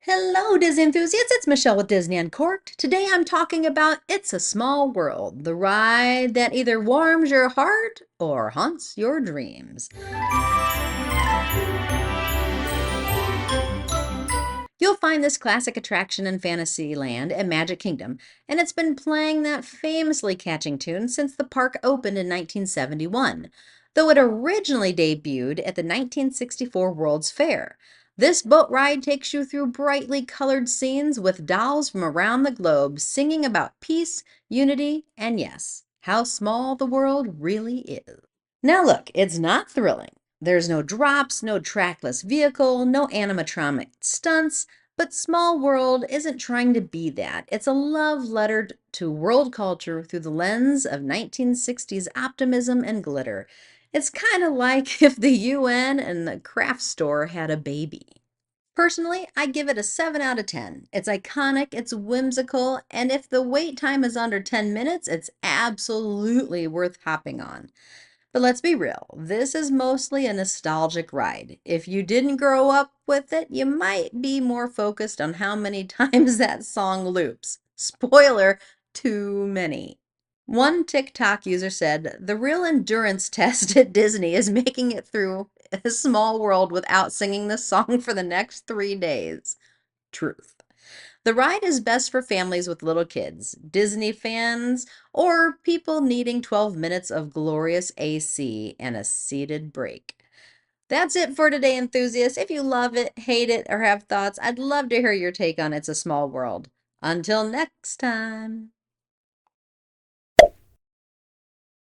Hello, Disney enthusiasts. It's Michelle with Disney Uncorked. Today I'm talking about It's a Small World, the ride that either warms your heart or haunts your dreams. You'll find this classic attraction in Fantasyland at Magic Kingdom, and it's been playing that famously catching tune since the park opened in 1971, though it originally debuted at the 1964 World's Fair. This boat ride takes you through brightly colored scenes with dolls from around the globe singing about peace, unity, and yes, how small the world really is. Now, look, it's not thrilling. There's no drops, no trackless vehicle, no animatronic stunts, but Small World isn't trying to be that. It's a love letter to world culture through the lens of 1960s optimism and glitter. It's kind of like if the UN and the craft store had a baby. Personally, I give it a 7 out of 10. It's iconic, it's whimsical, and if the wait time is under 10 minutes, it's absolutely worth hopping on. But let's be real, this is mostly a nostalgic ride. If you didn't grow up with it, you might be more focused on how many times that song loops. Spoiler, too many. One TikTok user said, the real endurance test at Disney is making it through a small world without singing the song for the next 3 days. Truth. The ride is best for families with little kids, Disney fans, or people needing 12 minutes of glorious AC and a seated break. That's it for today, enthusiasts. If you love it, hate it, or have thoughts, I'd love to hear your take on It's a Small World. Until next time.